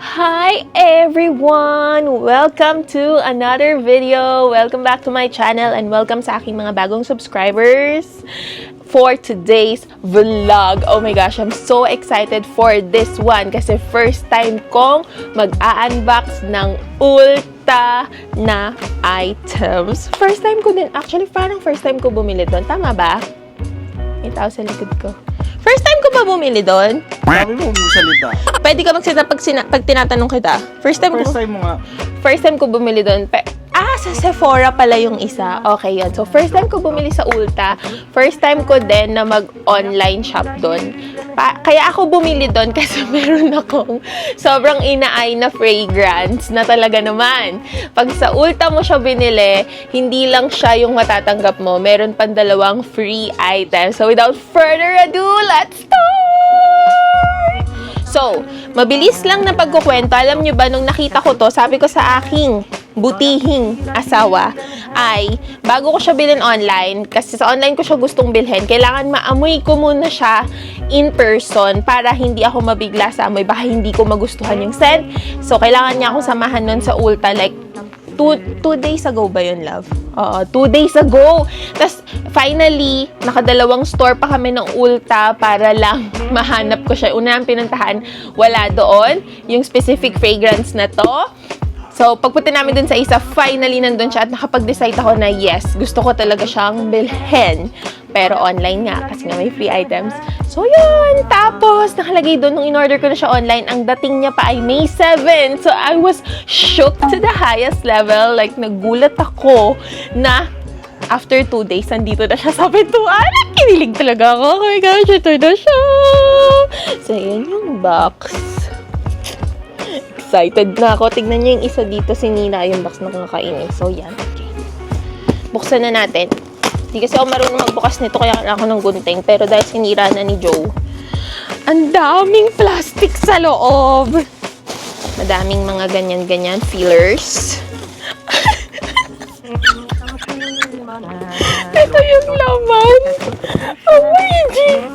Hi everyone! Welcome to another video. Welcome back to my channel and welcome sa aking mga bagong subscribers for today's vlog. Oh my gosh, I'm so excited for this one kasi first time kong mag-a-unbox ng Ulta na items. First time ko din. Actually, parang first time ko bumili doon. Tama ba? May tao sa likod ko. First time ko ba bumili doon? Sabi mo salita. Pwede ka magsalita pag tinatanong kita. First time mo nga. First time ko bumili doon. Sa Sephora pala yung isa. Okay, yan. So, first time ko bumili sa Ulta. First time ko din na mag-online shop doon. Kaya ako bumili doon kasi meron akong sobrang inaay na fragrance na talaga naman. Pag sa Ulta mo siya binili, hindi lang siya yung matatanggap mo. Meron pang dalawang free items. So, without further ado, let's start! So, mabilis lang na pagkukwento. Alam nyo ba, nung nakita ko to, sabi ko sa aking butihing asawa ay bago ko siya bilhin online, kasi sa online ko siya gustong bilhin, kailangan maamoy ko muna siya in person para hindi ako mabigla sa amoy, baka hindi ko magustuhan yung scent. So, kailangan niya akong samahan nun sa Ulta like 2 days ago ba yun, love? 2 days ago. Tapos, finally, nakadalawang store pa kami ng Ulta para lang mahanap ko siya. Una ang pinuntahan, wala doon. Yung specific fragrance na to. So, pagpunta namin dun sa isa, finally nandun siya at nakapag-decide ako na yes, gusto ko talaga siyang bilhin. Pero online nga, kasi nga may free items. So, yun. Tapos, nakalagay doon nung in-order ko na siya online, ang dating niya pa ay May 7. So, I was shook to the highest level. Like, nagulat ako na after 2 days, nandito na siya sa pintuan. Kinilig talaga ako. Oh my gosh, ito na siya. So, yun yung box. Excited na ako. Tignan niyo yung isa dito, si Nina, yung box na kakainin. So, yan. Okay. Buksan na natin. Hindi kasi ako marunong magbukas nito, kaya ako ng gunting. Pero dahil sinira na ni Joe, ang daming plastic sa loob. Madaming mga ganyan-ganyan fillers. Ito yung laman. Oh my gosh.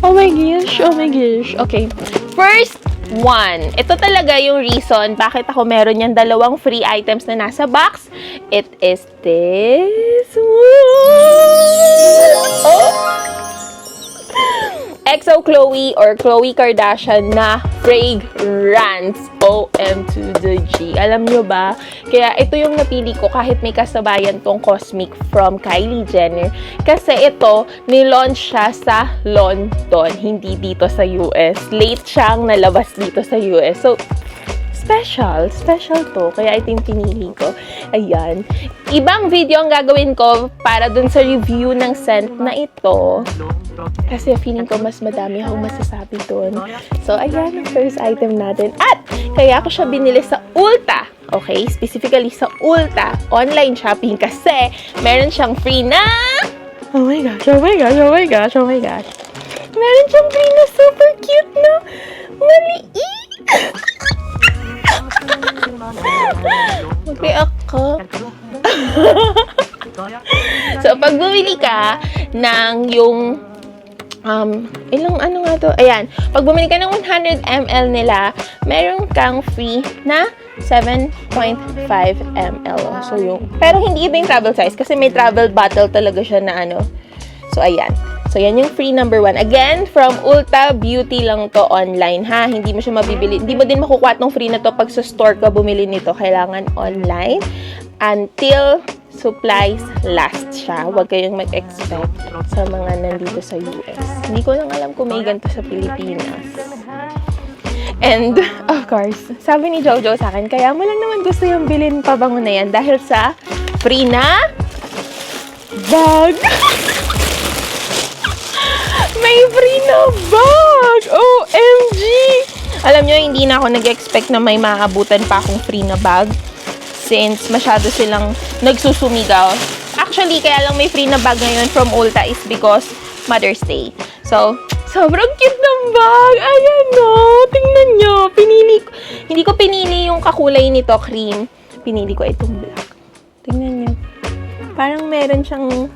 Oh my gosh. Oh my gosh. Okay. First one. Ito talaga yung reason bakit ako meron yan dalawang free items na nasa box. It is this one. Oh. EXO Chloe or Khloe Kardashian na fragrance. OM to the G. Alam nyo ba? Kaya ito yung napili ko kahit may kasabayan tong Cosmic from Kylie Jenner. Kasi ito, nilaunch siya sa London, hindi dito sa US. Late siyang nalabas dito sa US. So, special to. Kaya ito yung pinili ko. Ayan. Ibang video ang gagawin ko para dun sa review ng scent na ito. Kasi feeling ko mas madami akong masasabi dun. So, ayan ang first item natin. At, kaya ako siya binili sa Ulta. Okay? Specifically sa Ulta. Online shopping kasi meron siyang free na... Oh my gosh, oh my gosh, oh my gosh, oh my gosh. Meron siyang free na super cute na maliit. Mag-react ka. So, pag bumili ka ng yung ilang ano nga to? Ayan. Pag bumili ka ng 100 ml nila, meron kang free na 7.5 ml. So, yung... Pero hindi ito yung travel size kasi may travel bottle talaga siya na ano. So, ayan. So, yan yung free number 1. Again, from Ulta Beauty lang to online, ha? Hindi mo siya mabibili. Hindi mo din makukuha tong free na to pag sa store ka bumili nito. Kailangan online until supplies last siya. Huwag kayong mag-expect sa mga nandito sa US. Hindi ko lang alam kung may ganito sa Pilipinas. And, of course, sabi ni Jojo sa akin, kaya mo lang naman gusto yung bilhin pabango na yan dahil sa free na bag. May free na bag! OMG! Alam nyo, hindi na ako nag-expect na may maabutan pa akong free na bag. Since masyado silang nagsusumigaw. Actually, kaya lang may free na bag ngayon from Ulta is because Mother's Day. So, sobrang cute ng bag. Ayan no. Tingnan nyo. Hindi ko pinili yung kakulay nito, cream. Pinili ko itong black. Tingnan nyo. Parang meron siyang,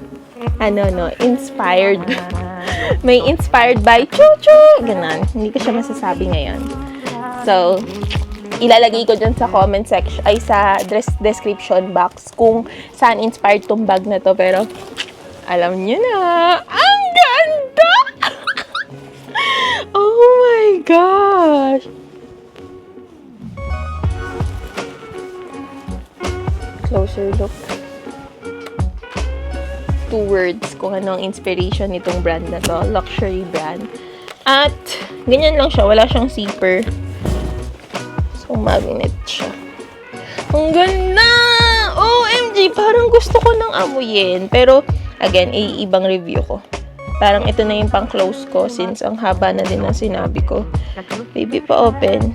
inspired. May inspired by Chuchu. Ganon. Hindi ko siya masasabi ngayon. So, Ilalagay ko dyan sa comment section, ay sa description box kung saan inspired tong bag na to. Pero, alam nyo na, ang ganda! Oh my gosh! Closer look. 2 words kung ano ang inspiration nitong brand na to. Luxury brand. At, ganyan lang siya. Wala siyang zipper. So, magnet siya. Ang ganda! OMG! Parang gusto ko nang amuyin. Pero, again, ibang review ko. Parang ito na yung pang-close ko since ang haba na din ang sinabi ko. Baby, pa-open.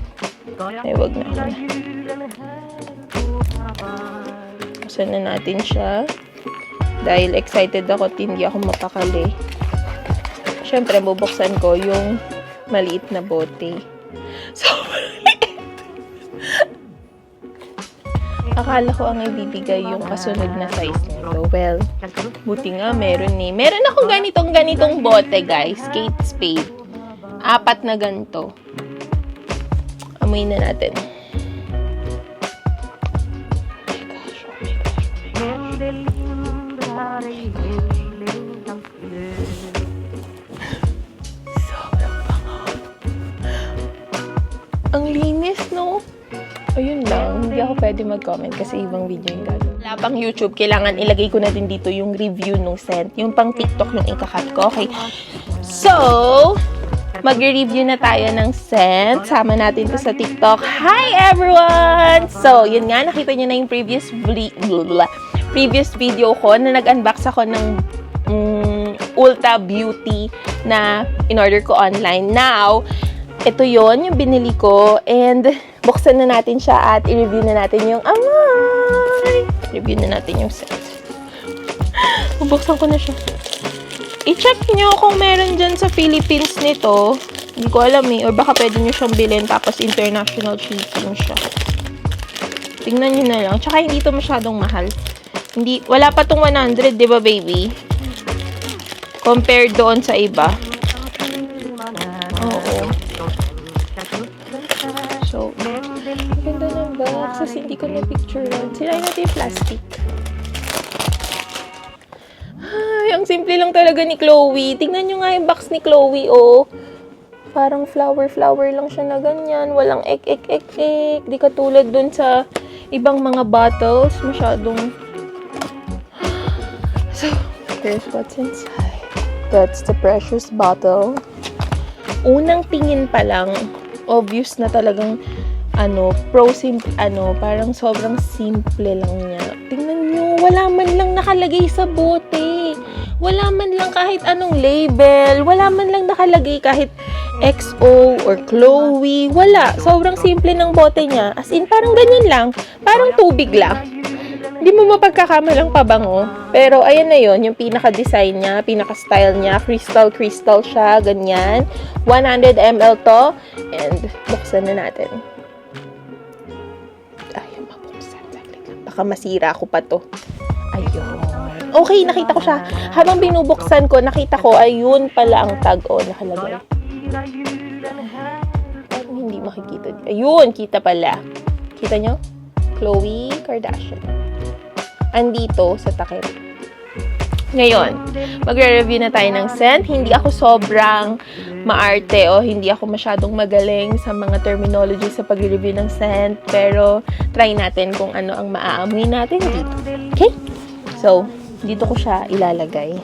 Ay, wag na. Buksan na natin siya. Dahil excited ako at hindi ako mapakali. Siyempre, bubuksan ko yung maliit na bote. So, akala ko ang ibibigay yung kasunod na size nito. Well, buti nga meron eh. Meron akong ganitong bote, guys. Kate Spade. 4 na ganito. Amoy na natin. Sobrang bango. Ang linis, no? Ayun lang, hindi ako pwede mag-comment kasi ibang video yung gano'n. Wala pang YouTube, kailangan ilagay ko na din dito yung review nung scent. Yung pang TikTok yung ikakat ko, okay? So, mag-review na tayo ng scent. Sama natin to sa TikTok. Hi everyone! So, yun nga, nakita nyo na yung previous video ko na nag-unbox ako ng Ulta Beauty na in-order ko online. Now, ito yon yung binili ko and buksan na natin siya at i-review na natin yung amoy. Review na natin yung scent. Bubuksan ko na siya. I-check nyo kung meron dyan sa Philippines nito. Hindi ko alam eh. Or baka pwede nyo siyang bilhin tapos international shipping siya. Tingnan nyo na lang. Tsaka hindi ito masyadong mahal. Hindi, wala pa tong 100, di ba baby? Compared doon sa iba. Oo. So, ganda ng box. Kasi hindi ko na-picturean. Sirain natin yung plastic. Ay, ang simple lang talaga ni Chloe. Tingnan nyo nga yung box ni Chloe, oh. Parang flower lang siya na ganyan. Walang ek. Di katulad dun sa ibang mga bottles. Masyadong... So, here's what's inside. That's the precious bottle. Unang tingin pa lang, obvious na talagang parang sobrang simple lang niya. Tingnan nyo, wala man lang nakalagay sa bote. Wala man lang kahit anong label. Wala man lang nakalagay kahit XO or Chloe. Wala. Sobrang simple ng bote niya. As in, parang ganyan lang. Parang tubig lang. Hindi mo mapagkakamalang pabango. Pero, ayan na yon yung pinaka-design niya, pinaka-style niya. Crystal siya, ganyan. 100 ml to. And, buksan na natin. Ayaw mabuksan. Baka masira ko pa to. Ayun. Okay, nakita ko siya. Habang binubuksan ko, nakita ko, ayun pala ang tag. O, nakalagay. Parang hindi makikita. Ayun, kita pala. Kita nyo? Khloe Kardashian. Andito sa takip. Ngayon, magre-review na tayo ng scent. Hindi ako sobrang maarte o hindi ako masyadong magaling sa mga terminology sa pag-review ng scent. Pero, try natin kung ano ang maaamoy natin dito. Okay? So, dito ko siya ilalagay.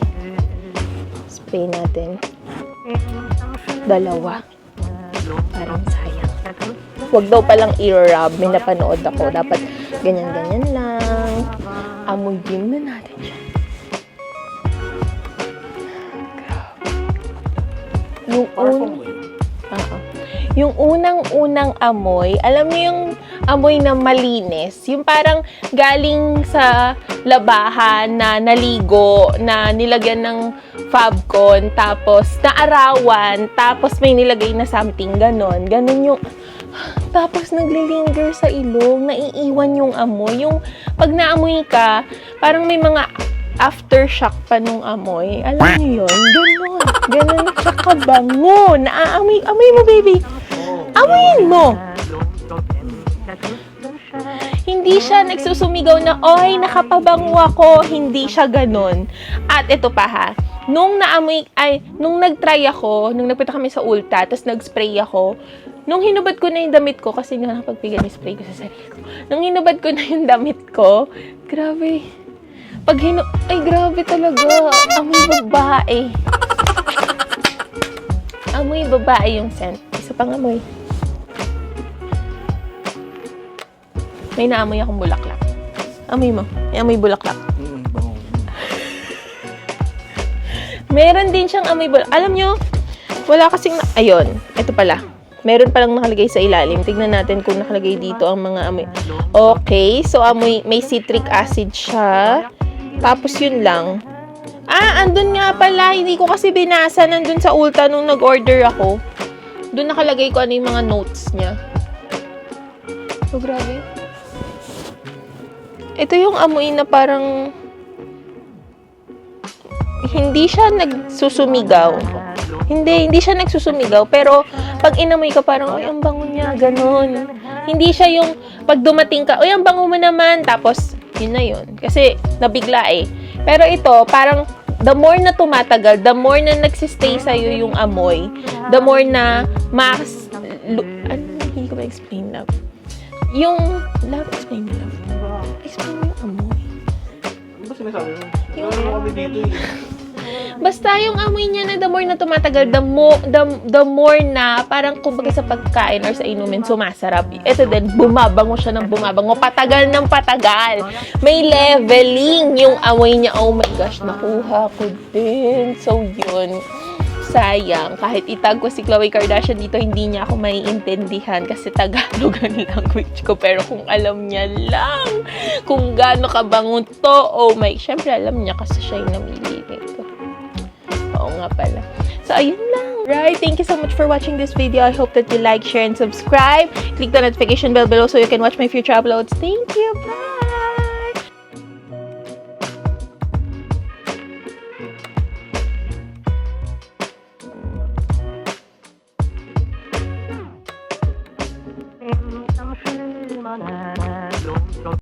Spray natin. 2. Parang sayang. Huwag daw palang i-rub. May napanood ako. Dapat ganyan-ganyan lang. Amuyin na natin siya. Yung unang-unang amoy, alam niyo yung amoy na malinis, yung parang galing sa labahan na naligo, na nilagyan ng Fabcon, tapos naarawan, tapos may nilagay na something, ganon yung, tapos naglilinger sa ilong, naiiwan yung amoy, yung pag naamoy ka, parang may mga aftershock pa nung amoy. Alam niyo yun? Ganon siya kabango. Amoy mo, baby. Amoyin mo. Hindi siya nagsusumigaw na, oy, nakapabango ako. Hindi siya ganun. At ito pa ha, nung nag-try ako, nung nagpunta kami sa Ulta, tapos nag-spray ako, nung hinubad ko na yung damit ko, kasi nga nakapagpigan yung spray ko sa sarili ko, nung hinubad ko na yung damit ko, grabe. Ay, grabe talaga. Amoy babae. Amoy babae yung scent. Isa pang amoy. May naamoy akong bulaklak. Amoy mo. May amoy bulaklak. Meron din siyang amoy bulaklak. Alam nyo, wala kasing... Ayun, ito pala. Meron palang nakalagay sa ilalim. Tignan natin kung nakalagay dito ang mga amoy. Okay, so amoy, may citric acid siya. Tapos yun lang. Andun nga pala. Hindi ko kasi binasa. Nandun sa Ulta nung nag-order ako. Doon nakalagay ko ano yung mga notes niya. So, grabe. Ito yung amoy na parang hindi siya nagsusumigaw. Hindi siya nagsusumigaw. Pero, pag inamoy ka parang, ay, ang bango niya, ganun. Hindi siya yung, pag dumating ka, ay, ang bango mo naman. Tapos, yun na yun. Kasi, nabigla eh. Pero ito, parang, the more na tumatagal, the more na nagsistay sa'yo yung amoy, the more na hindi ko ma-explain, love. Yung, love, explain mo, love. Explain mo yung amoy. Ano ba sinasabi mo? Yung kami dito eh. Basta yung amoy niya na the more na tumatagal, the more na parang kumbaga sa pagkain or sa inumin, sumasarap. Ito din, bumabango siya ng bumabango. Patagal ng patagal. May leveling yung amoy niya. Oh my gosh, nakuha ko din. So yun. Sayang. Kahit itag ko si Khloe Kardashian dito, hindi niya ako maiintindihan kasi Tagalog ang language ko. Pero kung alam niya lang kung gaano kabango to, oh my, syempre alam niya kasi siya yung namili nito. Oo nga pala. So, ayun lang. Right, thank you so much for watching this video. I hope that you like, share, and subscribe. Click the notification bell below so you can watch my future uploads. Thank you. Bye!